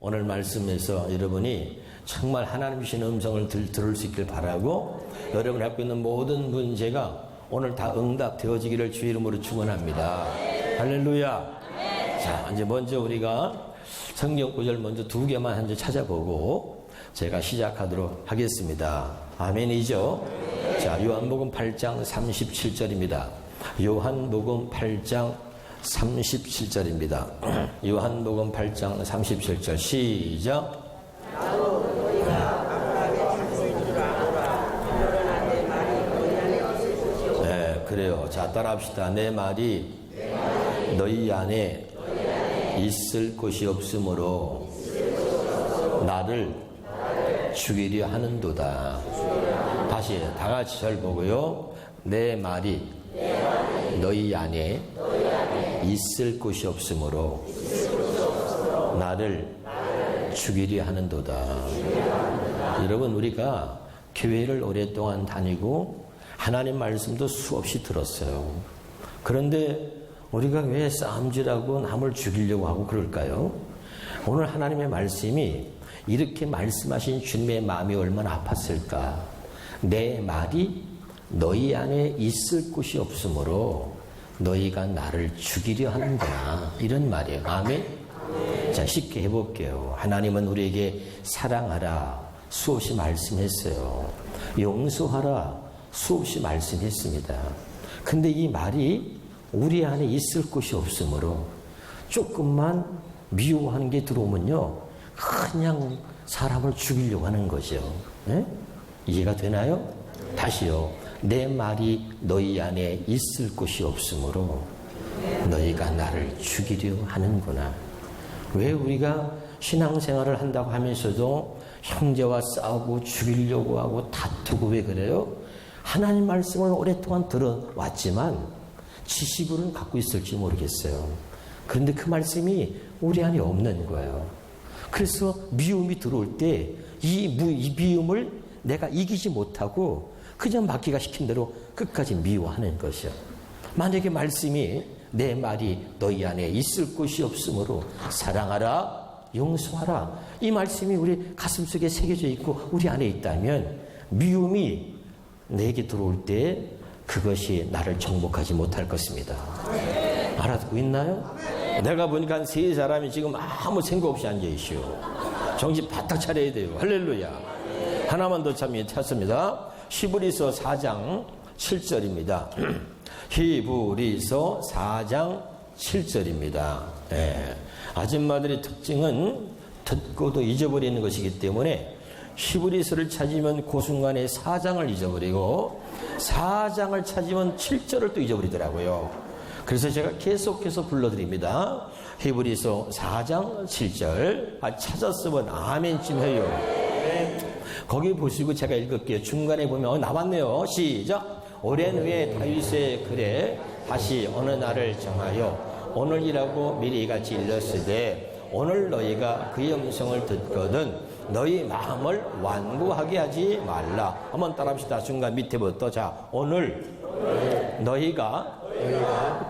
오늘 말씀에서 여러분이 정말 하나님 주신 음성을 들을 수 있길 바라고, 여러분이 갖고 있는 모든 문제가 오늘 다 응답되어지기를 주의 이름으로 축원합니다. 할렐루야. 자, 이제 먼저 우리가 성경 구절 먼저 2개만 한번 찾아보고 제가 시작하도록 하겠습니다. 아멘이죠? 자, 요한복음 8장 37절입니다. 요한복음 8장 37절입니다. 요한복음 8장 37절 시작. 네, 그래요. 자, 따라합시다. 내 말이 너희 안에 있을 곳이 없으므로 나를 죽이려 하는도다. 다시 다 같이 절 보고요. 내 말이 너희 안에 있을 곳이 없으므로 나를 죽이려 하는도다. 여러분, 우리가 교회를 오랫동안 다니고 하나님 말씀도 수없이 들었어요. 그런데 우리가 왜 싸움질하고 남을 죽이려고 하고 그럴까요? 오늘 하나님의 말씀이 이렇게 말씀하신 주님의 마음이 얼마나 아팠을까. 내 말이 너희 안에 있을 곳이 없으므로 너희가 나를 죽이려 하는구나, 이런 말이에요. 아멘? 자, 쉽게 해볼게요. 하나님은 우리에게 사랑하라 수없이 말씀했어요. 용서하라 수없이 말씀했습니다. 근데 이 말이 우리 안에 있을 곳이 없으므로 조금만 미워하는 게 들어오면요, 그냥 사람을 죽이려고 하는 거죠. 네? 이해가 되나요? 다시요. 내 말이 너희 안에 있을 곳이 없으므로 너희가 나를 죽이려 하는구나. 왜 우리가 신앙생활을 한다고 하면서도 형제와 싸우고 죽이려고 하고 다투고 왜 그래요? 하나님 말씀을 오랫동안 들어왔지만 지식으로는 갖고 있을지 모르겠어요. 그런데 그 말씀이 우리 안에 없는 거예요. 그래서 미움이 들어올 때 이 미움을 내가 이기지 못하고 그냥 맡기가 시킨 대로 끝까지 미워하는 것이요. 만약에 말씀이 내 말이 너희 안에 있을 곳이 없으므로 사랑하라, 용서하라, 이 말씀이 우리 가슴속에 새겨져 있고 우리 안에 있다면 미움이 내게 들어올 때 그것이 나를 정복하지 못할 것입니다. 알아듣고 있나요? 내가 보니까 한 3사람이 지금 아무 생각 없이 앉아있어요. 정신 바짝 차려야 돼요. 할렐루야. 하나만 더 찾습니다. 히브리서 4장 7절입니다. 히브리서 4장 7절입니다. 네. 아줌마들의 특징은 듣고도 잊어버리는 것이기 때문에 히브리서를 찾으면 그 순간에 4장을 잊어버리고 4장을 찾으면 7절을 또 잊어버리더라고요. 그래서 제가 계속해서 불러드립니다. 히브리서 4장 7절. 찾았으면 아멘 좀 해요. 거기 보시고 제가 읽을게요. 중간에 보면 나왔네요. 시작. 오랜 후에 다윗의 글에 다시 어느 날을 정하여 오늘이라고 미리 같이 일렀으되 오늘 너희가 그의 음성을 듣거든 너희 마음을 완고하게 하지 말라. 한번 따라합시다. 중간 밑에부터. 자, 오늘 너희가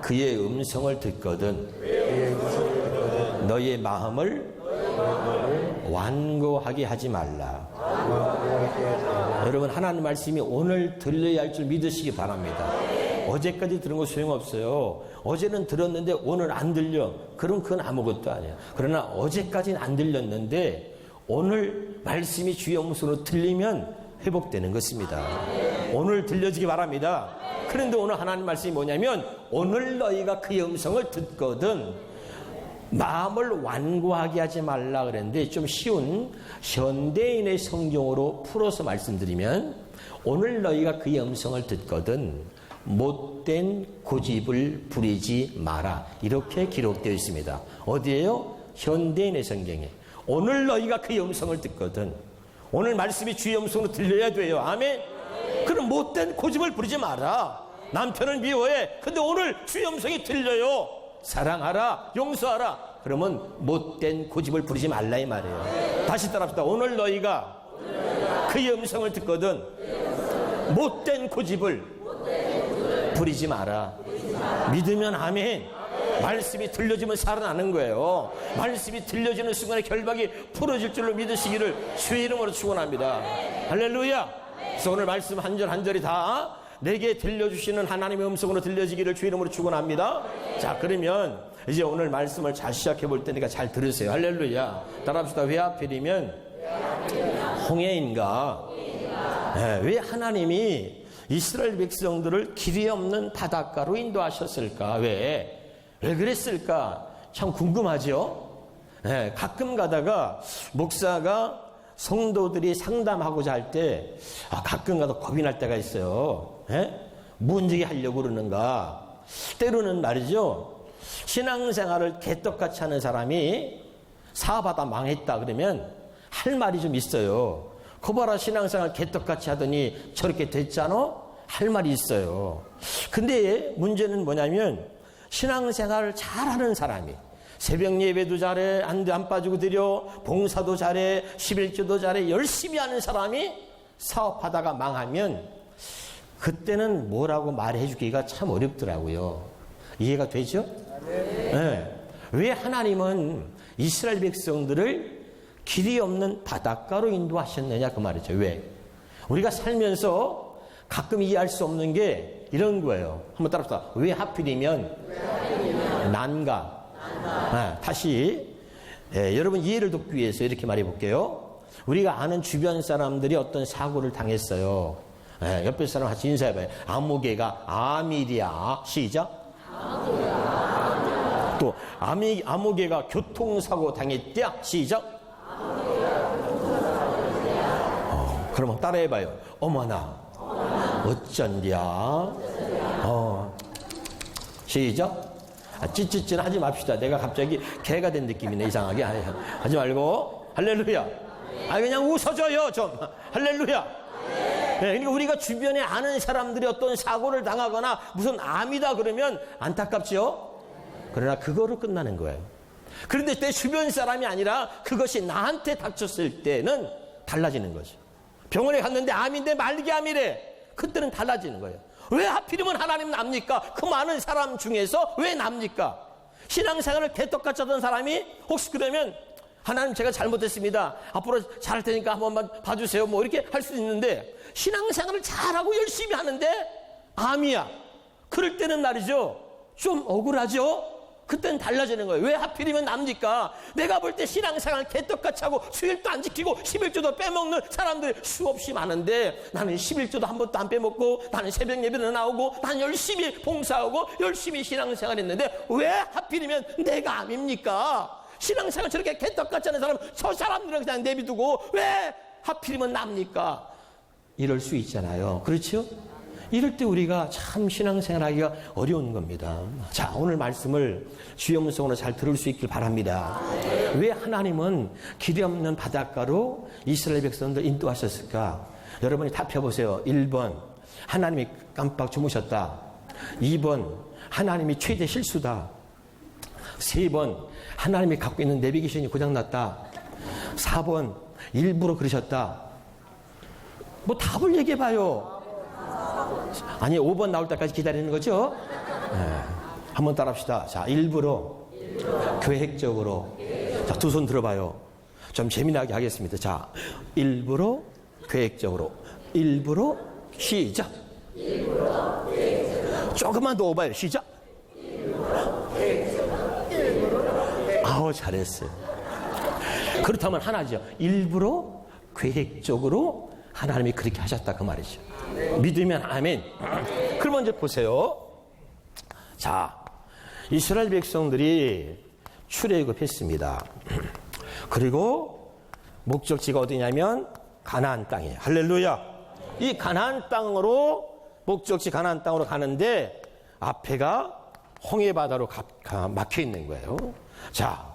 그의 음성을 듣거든 너희의 마음을 완고하게 하지 말라. 여러분, 하나님 말씀이 오늘 들려야 할 줄 믿으시기 바랍니다. 어제까지 들은 거 소용없어요. 어제는 들었는데 오늘 안 들려. 그럼 그건 아무것도 아니에요. 그러나 어제까지는 안 들렸는데 오늘 말씀이 주의 음성으로 들리면 회복되는 것입니다. 오늘 들려지기 바랍니다. 그런데 오늘 하나님 말씀이 뭐냐면 오늘 너희가 그의 음성을 듣거든 마음을 완고하게 하지 말라 그랬는데, 좀 쉬운 현대인의 성경으로 풀어서 말씀드리면 오늘 너희가 그의 음성을 듣거든 못된 고집을 부리지 마라, 이렇게 기록되어 있습니다. 어디에요? 현대인의 성경에. 오늘 너희가 그의 음성을 듣거든, 오늘 말씀이 주의 음성으로 들려야 돼요. 아멘. 그럼 못된 고집을 부리지 마라. 남편을 미워해. 근데 오늘 주의 음성이 들려요. 사랑하라, 용서하라. 그러면 못된 고집을 부리지 말라 이 말이에요. 다시 따라합시다. 오늘 너희가 그의 음성을 듣거든 못된 고집을 부리지 마라. 믿으면 아멘. 말씀이 들려지면 살아나는 거예요. 말씀이 들려지는 순간에 결박이 풀어질 줄로 믿으시기를 주의 이름으로 축원합니다. 할렐루야. 그래서 오늘 말씀 한 절 한 절이 다 내게 들려주시는 하나님의 음성으로 들려지기를 주의 이름으로 축원합니다. 자, 그러면 이제 오늘 말씀을 잘 시작해 볼 테니까 잘 들으세요. 할렐루야. 따라합시다. 왜 하필이면 홍해인가? 네, 왜 하나님이 이스라엘 백성들을 길이 없는 바닷가로 인도하셨을까? 왜 그랬을까? 참 궁금하죠? 네, 가끔 가다가 목사가 성도들이 상담하고자 할 때 가끔 가다 겁이 날 때가 있어요. 네? 뭔지 하려고 그러는가? 때로는 말이죠. 신앙생활을 개떡같이 하는 사람이 사업하다 망했다 그러면 할 말이 좀 있어요. 거봐라, 신앙생활 개떡같이 하더니 저렇게 됐잖아? 할 말이 있어요. 근데 문제는 뭐냐면 신앙생활을 잘하는 사람이 새벽 예배도 잘해, 안 빠지고 드려, 봉사도 잘해, 11조도 잘해, 열심히 하는 사람이 사업하다가 망하면 그때는 뭐라고 말해주기가 참 어렵더라고요. 이해가 되죠? 네. 왜 하나님은 이스라엘 백성들을 길이 없는 바닷가로 인도하셨느냐 그 말이죠. 왜? 우리가 살면서 가끔 이해할 수 없는 게 이런 거예요. 한번 따라합시다. 왜 하필이면 난가? 다시 여러분 이해를 돕기 위해서 이렇게 말해 볼게요. 우리가 아는 주변 사람들이 어떤 사고를 당했어요. 옆에 사람 같이 인사해봐요. 아무개가 아밀이야. 시작. 또 아무개가 교통사고 당했대야. 시작. 그럼 따라해봐요. 어머나 어쩐디야. 시작. 찌찌찌 하지 맙시다. 내가 갑자기 개가 된 느낌이네. 이상하게 하지 말고. 할렐루야. 그냥 웃어줘요 좀. 할렐루야. 네, 그러니까 우리가 주변에 아는 사람들이 어떤 사고를 당하거나 무슨 암이다 그러면 안타깝지요. 그러나 그거로 끝나는 거예요. 그런데 내 주변 사람이 아니라 그것이 나한테 닥쳤을 때는 달라지는 거죠. 병원에 갔는데 암인데 말기암이래. 그때는 달라지는 거예요. 왜 하필이면 하나님 납니까? 그 많은 사람 중에서 왜 납니까? 신앙생활을 개떡같이 하던 사람이 혹시 그러면 하나님 제가 잘못했습니다. 앞으로 잘할 테니까 한 번만 봐주세요. 뭐 이렇게 할 수 있는데 신앙생활을 잘하고 열심히 하는데 암이야. 그럴 때는 말이죠. 좀 억울하죠? 그때는 달라지는 거예요. 왜 하필이면 납니까? 내가 볼 때 신앙생활 개떡같이 하고 수일도 안 지키고 11조도 빼먹는 사람들이 수없이 많은데 나는 11조도 한 번도 안 빼먹고 나는 새벽 예배는 나오고 나는 열심히 봉사하고 열심히 신앙생활 했는데 왜 하필이면 내가 암입니까? 신앙생활 저렇게 개떡같이 하는 사람 저 사람들은 그냥 내비두고 왜 하필이면 납니까? 이럴 수 있잖아요. 그렇죠? 이럴 때 우리가 참 신앙생활하기가 어려운 겁니다. 자, 오늘 말씀을 주의 음성으로 잘 들을 수 있길 바랍니다. 왜 하나님은 길이 없는 바닷가로 이스라엘 백성들 인도하셨을까? 여러분이 답해보세요. 1번 하나님이 깜빡 주무셨다. 2번 하나님이 최대 실수다. 3번 하나님이 갖고 있는 내비게이션이 고장났다. 4번 일부러 그러셨다. 뭐 답을 얘기해봐요. 아니 5번 나올 때까지 기다리는 거죠. 한번 따라합시다. 자, 일부러 계획적으로. 자, 두 손 들어봐요. 좀 재미나게 하겠습니다. 자, 일부러 계획적으로. 일부러 시작. 조금만 더 오봐요. 시작. 아우 잘했어요. 그렇다면 하나죠. 일부러 계획적으로 하나님이 그렇게 하셨다 그 말이죠. 믿으면 아멘. 그러면 이제 보세요. 자, 이스라엘 백성들이 출애굽했습니다. 그리고 목적지가 어디냐면 가나안 땅이에요. 할렐루야. 이 가나안 땅으로 목적지 가나안 땅으로 가는데 앞에가 홍해 바다로 막혀 있는 거예요. 자,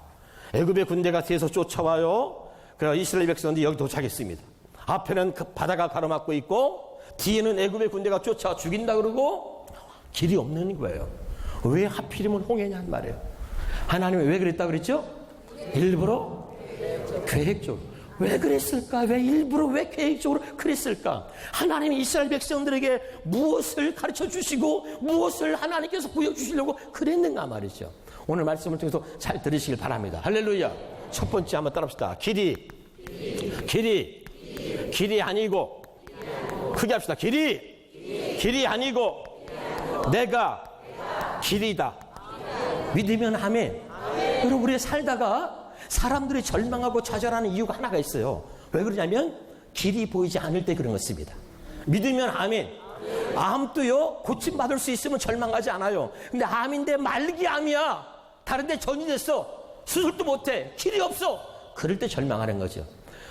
애굽의 군대가 뒤에서 쫓아와요. 그래서 이스라엘 백성들이 여기 도착했습니다. 앞에는 그 바다가 가로막고 있고 뒤에는 애굽의 군대가 쫓아와 죽인다 그러고 길이 없는 거예요. 왜 하필이면 홍해냐는 말이에요. 하나님이 왜 그랬다 그랬죠? 일부러 계획적으로. 왜 그랬을까? 왜 일부러, 왜 계획적으로 그랬을까? 하나님이 이스라엘 백성들에게 무엇을 가르쳐 주시고 무엇을 하나님께서 보여주시려고 그랬는가 말이죠. 오늘 말씀을 통해서 잘 들으시길 바랍니다. 할렐루야. 첫 번째 한번 따라합시다. 길이 아니고, 크게 합시다. 길이 아니고 내가 길이다. 믿으면 아멘. 여러분, 우리 살다가 사람들이 절망하고 좌절하는 이유가 하나가 있어요. 왜 그러냐면 길이 보이지 않을 때 그런 것입니다. 믿으면 아멘. 암도요, 고침받을 수 있으면 절망하지 않아요. 근데 암인데 말기암이야. 다른 데 전이 됐어. 수술도 못해. 길이 없어. 그럴 때 절망하는 거죠.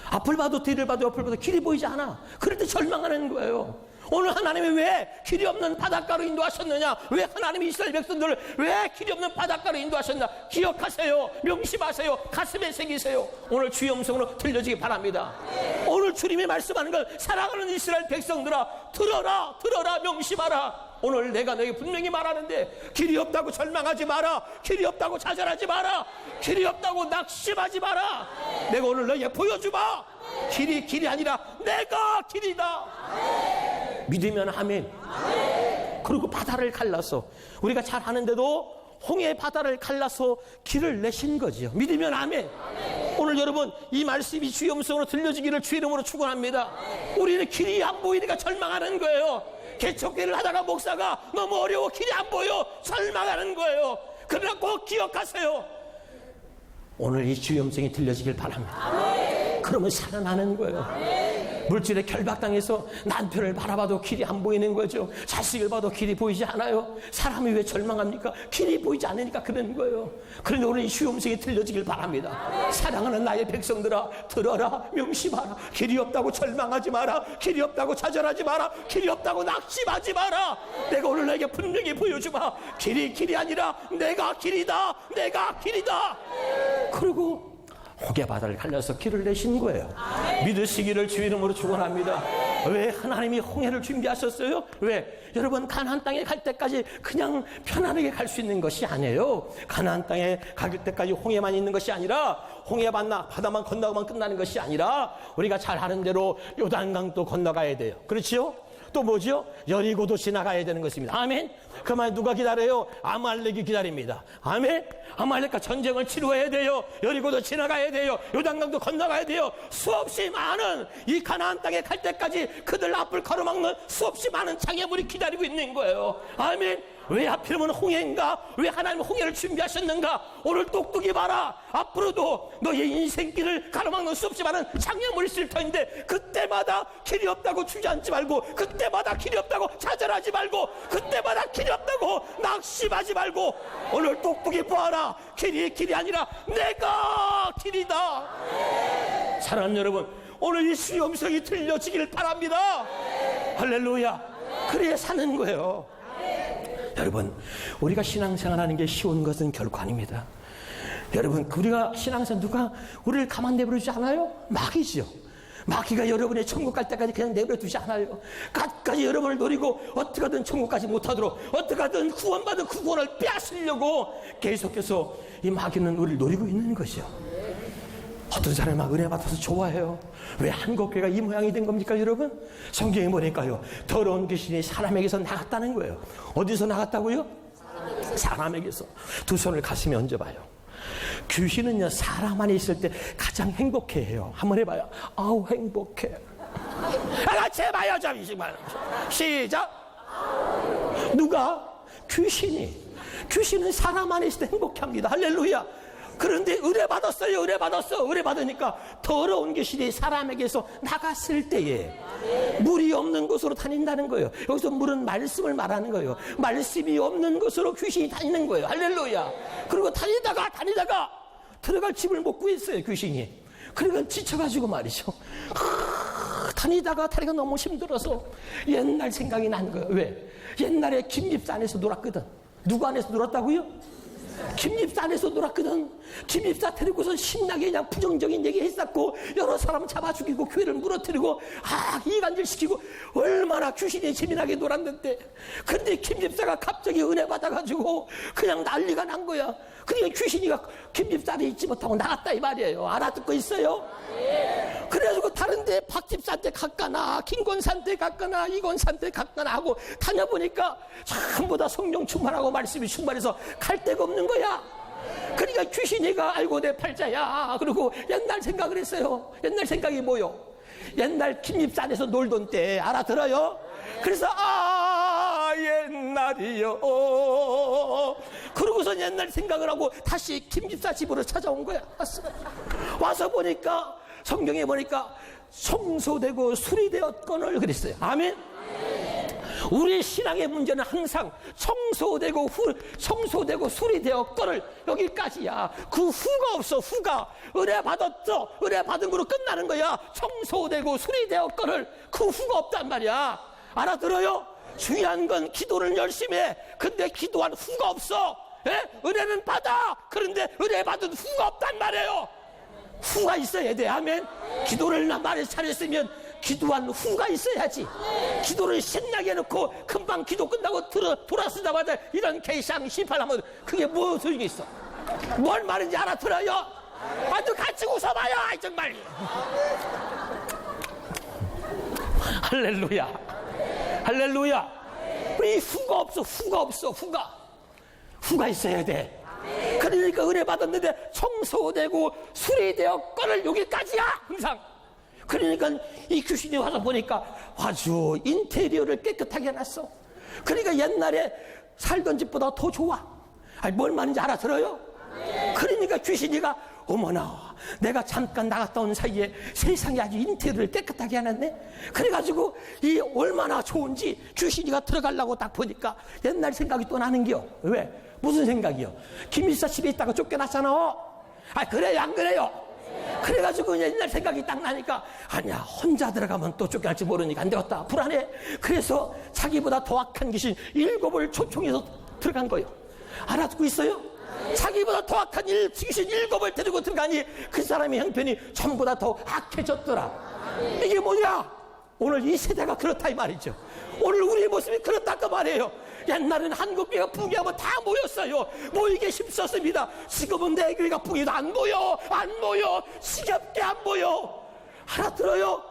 앞을 봐도 뒤를 봐도 옆을 봐도 길이 보이지 않아. 그럴 때 절망하는 거예요. 오늘 하나님이 왜 길이 없는 바닷가로 인도하셨느냐? 왜 하나님이 이스라엘 백성들을 왜 길이 없는 바닷가로 인도하셨나? 기억하세요. 명심하세요. 가슴에 새기세요. 오늘 주의 음성으로 들려지기 바랍니다. 오늘 주님이 말씀하는 걸 사랑하는 이스라엘 백성들아, 들어라, 명심하라. 오늘 내가 너에게 분명히 말하는데, 길이 없다고 절망하지 마라. 길이 없다고 좌절하지 마라. 길이 없다고 낙심하지 마라. 내가 오늘 너에게 보여주마. 길이 아니라 내가 길이다. 믿으면 아멘. 그리고 바다를 갈라서, 우리가 잘 아는데도 홍해 바다를 갈라서 길을 내신 거죠. 믿으면 아멘. 오늘 여러분, 이 말씀이 주의 음성으로 들려지기를 주의 이름으로 축원합니다. 우리는 길이 안 보이니까 절망하는 거예요. 개척회를 하다가 목사가 너무 어려워 길이 안 보여 절망하는 거예요. 그러나 꼭 기억하세요. 오늘 이 주의 음성이 들려지길 바랍니다. 그러면 살아나는 거예요. 물질에 결박당해서 남편을 바라봐도 길이 안 보이는 거죠. 자식을 봐도 길이 보이지 않아요. 사람이 왜 절망합니까? 길이 보이지 않으니까 그런 거예요. 그런데 오늘 이 주의 음성이 들려지길 바랍니다. 사랑하는 나의 백성들아, 들어라, 명심하라. 길이 없다고 절망하지 마라. 길이 없다고 좌절하지 마라. 길이 없다고 낙심하지 마라. 내가 오늘 너에게 분명히 보여주마. 길이 아니라 내가 길이다. 내가 길이다. 그리고 홍해 바다를 갈려서 길을 내신 거예요. 믿으시기를 주의 이름으로 축원합니다. 왜 하나님이 홍해를 준비하셨어요? 왜? 여러분, 가나안 땅에 갈 때까지 그냥 편안하게 갈 수 있는 것이 아니에요. 가나안 땅에 갈 때까지 홍해만 있는 것이 아니라, 홍해 바다만 건너가면 끝나는 것이 아니라, 우리가 잘 아는 대로 요단강도 건너가야 돼요. 그렇죠? 또 뭐죠? 여리고도 지나가야 되는 것입니다. 아멘. 그만 누가 기다려요? 아말렉이 기다립니다. 아멘. 아말렉과 전쟁을 치루해야 돼요. 여리고도 지나가야 돼요. 요단강도 건너가야 돼요. 수없이 많은 이 가나안 땅에 갈 때까지 그들 앞을 가로막는 수없이 많은 장애물이 기다리고 있는 거예요. 아멘. 왜 하필이면 홍해인가? 왜 하나님은 홍해를 준비하셨는가? 오늘 똑똑히 봐라. 앞으로도 너의 인생길을 가로막는 수없이 많은 장애물이 있을 터인데, 그때마다 길이 없다고 주저앉지 말고, 그때마다 길이 없다고 좌절하지 말고, 그때마다 길이 없다고 낙심하지 말고, 오늘 똑똑히 보아라. 길이 아니라 내가 길이다. 사랑하는 여러분, 오늘 이 주의 음성이 들려지기를 바랍니다. 할렐루야. 그래야 사는 거예요. 여러분, 우리가 신앙생활하는 게 쉬운 것은 결코 아닙니다. 여러분, 우리가 신앙생활 누가 우리를 가만 내버려두지 않아요? 마귀죠. 마귀가 여러분의 천국 갈 때까지 그냥 내버려두지 않아요. 끝까지 여러분을 노리고 어떻게든 천국까지 못하도록, 어떻게든 구원받은 그 구원을 빼앗으려고 계속해서 이 마귀는 우리를 노리고 있는 거죠. 어떤 사람이 막 은혜 받아서 좋아해요. 왜 한국교회가 이 모양이 된 겁니까, 여러분? 성경에 보니까요, 더러운 귀신이 사람에게서 나갔다는 거예요. 어디서 나갔다고요? 사람에게서. 두 손을 가슴에 얹어봐요. 귀신은요, 사람 안에 있을 때 가장 행복해해요. 한번 해봐요. 아우, 행복해. 같이 해봐요. 잠시만. 시작. 누가? 귀신은 사람 안에 있을 때 행복해합니다. 할렐루야. 그런데 의뢰 받았어요. 의뢰 받으니까 더러운 귀신이 사람에게서 나갔을 때에 물이 없는 곳으로 다닌다는 거예요. 여기서 물은 말씀을 말하는 거예요. 말씀이 없는 곳으로 귀신이 다니는 거예요. 할렐루야. 그리고 다니다가 들어갈 집을 못 구했어요, 귀신이. 그러니까 지쳐가지고 말이죠. 다니다가 다리가 너무 힘들어서 옛날 생각이 난 거예요. 왜? 옛날에 김집사 안에서 놀았거든. 누구 안에서 놀았다고요? 김집사 안에서 놀았거든. 김집사 데리고서 신나게 그냥 부정적인 얘기 했었고, 여러 사람 잡아 죽이고 교회를 무너뜨리고 이간질 시키고 얼마나 귀신이 재미나게 놀았는데, 근데 김집사가 갑자기 은혜 받아가지고 그냥 난리가 난 거야. 그러니까 귀신이가 김집사 안에 있지 못하고 나갔다 이 말이에요. 알아듣고 있어요? 그래가지고 다른데 박집사한테 갔거나 김권사한테 갔거나 이권사한테 갔거나 하고 다녀보니까 전부 다 성령 충만하고 말씀이 충만해서 갈 데가 없는 거야. 그러니까 귀신이가 아이고 내 팔자야. 그리고 옛날 생각을 했어요. 옛날 생각이 뭐요? 옛날 김집사 안에서 놀던 때 알아들어요? 그래서 옛날이요. 그러고서 옛날 생각을 하고 다시 김집사 집으로 찾아온 거야. 와서 보니까 성경에 보니까 성소되고 수리되었거늘 그랬어요. 아멘. 우리 신앙의 문제는 항상 성소되고 수리되었거늘 여기까지야. 그 후가 없어. 후가 은혜 받았어. 은혜 받은 거로 끝나는 거야. 성소되고 수리되었거늘 그 후가 없단 말이야. 알아들어요? 중요한 건 기도를 열심히 해. 근데 기도한 후가 없어. 예? 은혜는 받아. 그런데 은혜 받은 후가 없단 말이에요. 후가 있어야 돼. 아멘. 기도를 말을 잘했으면 기도한 후가 있어야지. 기도를 신나게 해놓고 금방 기도 끝나고 돌아서자마자 이런 개상 심판하면 그게 뭐 소용이 있어? 뭘 말인지 알아들어요? 아주 같이 웃어봐요. 정말. 할렐루야. 할렐루야. 이 후가 없어. 후가 있어야 돼. 그러니까 은혜 받았는데 청소되고 수리되었거늘 여기까지야. 항상. 그러니까 이 귀신이 와서 보니까 아주 인테리어를 깨끗하게 해놨어. 그러니까 옛날에 살던 집보다 더 좋아. 아니 뭘 말인지 알아들어요? 그러니까 귀신이가 어머나 내가 잠깐 나갔다 온 사이에 세상에 아주 인테리어를 깨끗하게 해놨네. 그래가지고 이 얼마나 좋은지 귀신이가 들어가려고 딱 보니까 옛날 생각이 또 나는겨. 왜? 무슨 생각이요? 김일사 집에 있다가 쫓겨났잖아. 그래요 안 그래요? 그래가지고 옛날 생각이 딱 나니까 아니야 혼자 들어가면 또 쫓겨날지 모르니까 안 되겠다. 불안해. 그래서 자기보다 더 악한 귀신 7을 초청해서 들어간 거예요. 알아듣고 있어요? 자기보다 더 악한 귀신 7을 데리고 들어가니 그 사람의 형편이 전부 다 더 악해졌더라. 이게 뭐냐? 오늘 이 세대가 그렇다 이 말이죠. 오늘 우리의 모습이 그렇다 그 말이에요. 옛날에는 한국교회가 붕괴하면 다 모였어요. 모이기 힘썼습니다. 지금은 내 교회가 붕괴도 안 모여. 지겹게 안 모여. 알아들어요?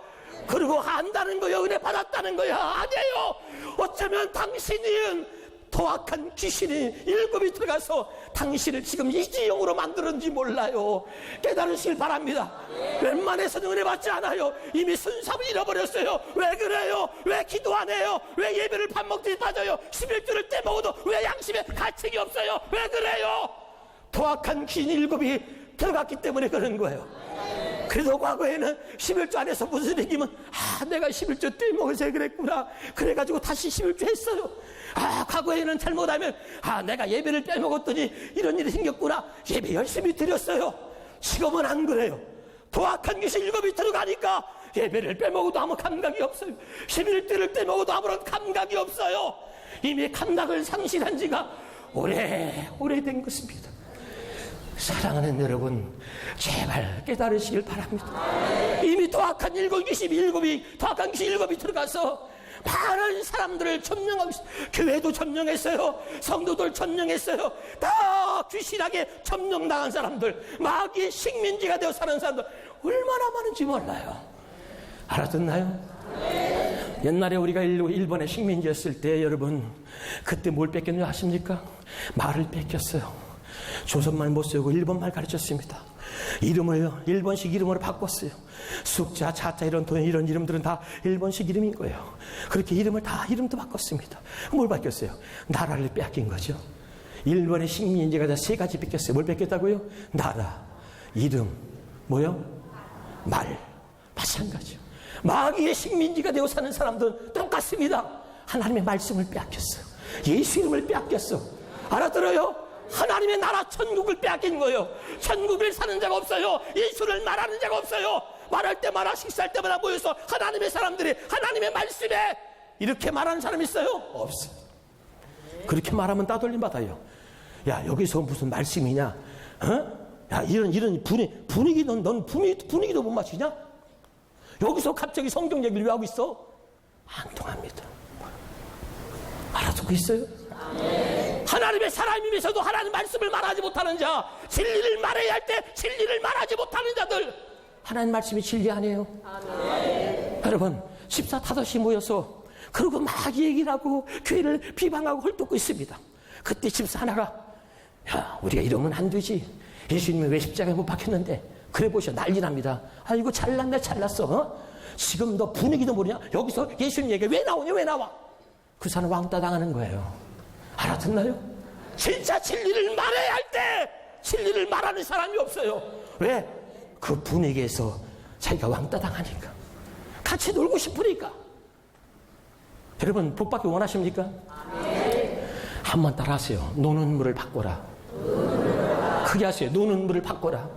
그리고 안다는 거요? 은혜 받았다는 거야? 아니에요. 어쩌면 당신은 더 악한 귀신이 7이 들어가서 당신을 지금 이지용으로 만들었는지 몰라요. 깨달으시길 바랍니다. 웬만해서는 은혜 받지 않아요. 이미 순삭을 잃어버렸어요. 왜 그래요? 왜 기도 안 해요? 왜 예배를 밥 먹듯이 빠져요? 11조를 떼먹어도 왜 양심에 가책이 없어요? 왜 그래요? 더 악한 귀신 7이 들어갔기 때문에 그런 거예요. 그래도 과거에는 11조 안에서 무슨 얘기면 내가 11조 떼먹어서 그랬구나. 그래가지고 다시 11조 했어요. 과거에는 잘못하면 내가 예배를 빼먹었더니 이런 일이 생겼구나. 예배 열심히 드렸어요. 지금은 안 그래요. 더 악한 귀신 7이 들어가니까 예배를 빼먹어도 아무 감각이 없어요. 11조를 떼먹어도 아무런 감각이 없어요. 이미 감각을 상실한 지가 오래된 것입니다. 사랑하는 여러분, 제발 깨달으시길 바랍니다. 이미 더 악한 7이 더 악한 귀신 7이 들어가서 많은 사람들을 점령하고 있어요. 교회도 점령했어요. 성도들 점령했어요. 다 귀신하게 점령당한 사람들, 마귀의 식민지가 되어 사는 사람들 얼마나 많은지 몰라요. 알아듣나요? 옛날에 우리가 일본의 식민지였을 때 여러분 그때 뭘 뺏겼는지 아십니까? 말을 뺏겼어요. 조선말 못 쓰고 일본말 가르쳤습니다. 일본식 이름으로 바꿨어요. 숙자, 자자 이런 이름들은 다 일본식 이름인 거예요. 그렇게 이름도 바꿨습니다. 뭘 바뀌었어요? 나라를 뺏긴 거죠. 일본의 식민지가 다 3가지 뺏겼어요. 뭘 뺏겼다고요? 나라, 이름, 말. 마찬가지요. 마귀의 식민지가 되어 사는 사람들은 똑같습니다. 하나님의 말씀을 빼앗겼어요. 예수 이름을 빼앗겼어. 알아들어요? 하나님의 나라 천국을 빼앗긴 거예요. 천국을 사는 자가 없어요. 예수를 말하는 자가 없어요. 말할 때마다 식사할 때마다 모여서 하나님의 사람들이 하나님의 말씀에 이렇게 말하는 사람이 있어요? 없어요. 그렇게 말하면 따돌림 받아요. 야, 여기서 무슨 말씀이냐? 야, 이런 분위기, 넌 분위기도 못 맞추냐? 여기서 갑자기 성경 얘기를 왜 하고 있어? 안 통합니다. 알아듣고 있어요? 하나님의 사람이면서도 하나님 말씀을 말하지 못하는 자, 진리를 말해야 할 때 진리를 말하지 못하는 자들, 하나님 말씀이 진리 아니에요? 여러분, 14, 5이 모여서 그러고 막 얘기를 하고 교회를 비방하고 헐뜯고 있습니다. 그때 집사 하나가, 야, 우리가 이러면 안 되지. 예수님이 왜 십자가에 못 박혔는데? 그래 보셔, 난리 납니다. 아이고, 잘났네, 잘났어. 지금 너 분위기도 모르냐? 여기서 예수님 얘기 왜 나오냐, 왜 나와? 그 사람 왕따 당하는 거예요. 알아듣나요? 진짜 진리를 말해야 할 때 진리를 말하는 사람이 없어요. 왜? 그 분위기에서 자기가 왕따 당하니까, 같이 놀고 싶으니까. 여러분, 복받기 원하십니까? 한번 따라 하세요. 노는 물을 바꿔라. 크게 하세요. 노는 물을 바꿔라.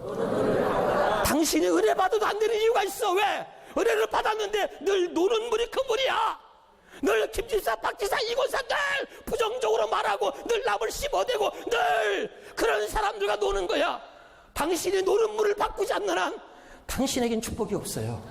당신이 은혜 받아도 안 되는 이유가 있어. 왜? 은혜를 받았는데 늘 노는 물이 그 물이야. 늘 김지사, 박지사, 이권사 늘 부정적으로 말하고 늘 남을 씹어대고 늘 그런 사람들과 노는 거야. 당신이 노는 물을 바꾸지 않는 한 당신에겐 축복이 없어요.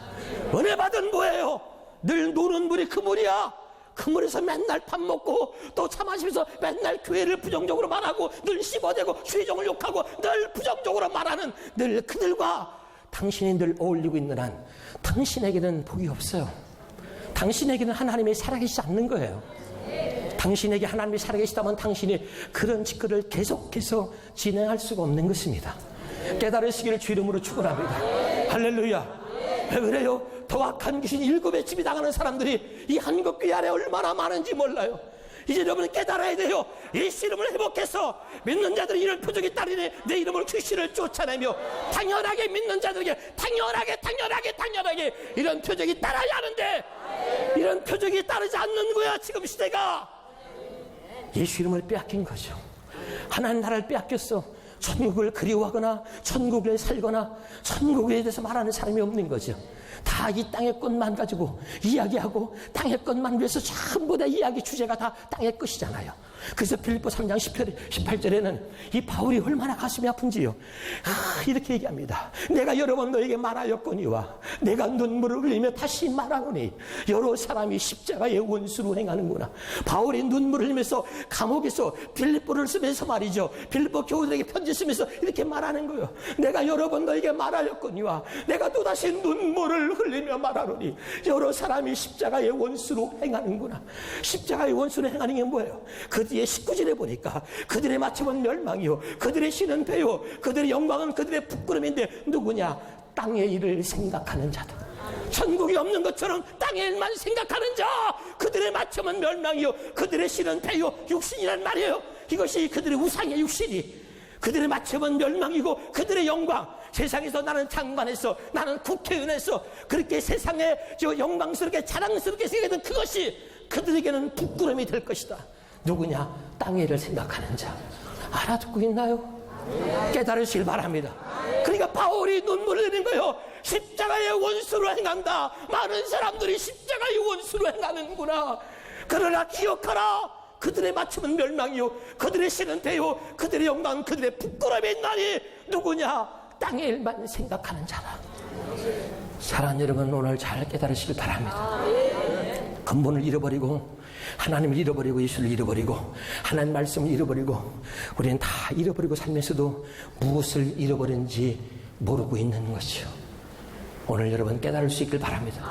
은혜 받은 뭐예요? 늘 노는 물이 그 물이야. 그 물에서 맨날 밥 먹고 또 차 마시면서 맨날 교회를 부정적으로 말하고 늘 씹어대고 주의종을 욕하고 늘 부정적으로 말하는 늘 그들과 당신이 늘 어울리고 있는 한 당신에게는 복이 없어요. 당신에게는 하나님이 살아계시지 않는 거예요. 당신에게 하나님이 살아계시다면 당신이 그런 짓거리를 계속해서 진행할 수가 없는 것입니다. 깨달으시기를 주 이름으로 축원합니다. 할렐루야. 왜 그래요? 더 악한 귀신 7의 집이 당하는 사람들이 이 한국교회 안에 얼마나 많은지 몰라요. 이제 여러분 깨달아야 돼요. 예수 이름을 회복해서 믿는 자들이 이런 표적이 따르니 내 이름으로 귀신을 쫓아내며 당연하게 믿는 자들에게 당연하게 이런 표적이 따라야 하는데 이런 표적이 따르지 않는 거야. 지금 시대가 예수 이름을 빼앗긴 거죠. 하나님 나라를 빼앗겼어. 천국을 그리워하거나 천국에 살거나 천국에 대해서 말하는 사람이 없는 거죠. 다 이 땅의 것만 가지고 이야기하고 땅의 것만 위해서 전부 다 이야기 주제가 다 땅의 것이잖아요. 그래서 빌립보 3장 18절에는 이 바울이 얼마나 가슴이 아픈지요. 이렇게 얘기합니다. 내가 여러 번 너에게 말하였거니와 내가 눈물을 흘리며 다시 말하노니 여러 사람이 십자가의 원수로 행하는구나. 바울이 눈물을 흘리면서 감옥에서 빌립보를 쓰면서 말이죠. 빌립보 교우들에게 편지 쓰면서 이렇게 말하는 거예요. 내가 여러 번 너에게 말하였거니와 내가 또다시 눈물을 흘리며 말하노니 여러 사람이 십자가의 원수로 행하는구나. 십자가의 원수로 행하는 게 뭐예요? 그 뒤에 19절에 보니까 그들의 마침은 멸망이요 그들의 신은 배요 그들의 영광은 그들의 부끄러움인데 누구냐? 땅의 일을 생각하는 자다. 천국이 없는 것처럼 땅의 일만 생각하는 자, 그들의 마침은 멸망이요 그들의 신은 배요. 육신이란 말이에요. 이것이 그들의 우상의 육신이. 그들의 마침은 멸망이고 그들의 영광, 세상에서 나는 장관에서 나는 국회의원에서 그렇게 세상에 저 영광스럽게 자랑스럽게 생각했던 그것이 그들에게는 부끄러움이 될 것이다. 누구냐? 땅의 일을 생각하는 자. 알아듣고 있나요? 깨달으시길 바랍니다. 그러니까 바울이 눈물을 흘리는 거예요. 십자가의 원수로 행한다. 많은 사람들이 십자가의 원수로 행하는구나. 그러나 기억하라. 그들의 마침은 멸망이요 그들의 신은 배요 그들의 영광 그들의 부끄러움이 있나니 누구냐? 땅의 일만 생각하는 자라. 사랑하는 여러분, 오늘 잘 깨달으시길 바랍니다. 근본을 잃어버리고 하나님을 잃어버리고 예수를 잃어버리고 하나님 말씀을 잃어버리고 우리는 다 잃어버리고 살면서도 무엇을 잃어버린지 모르고 있는 것이요. 오늘 여러분 깨달을 수 있길 바랍니다.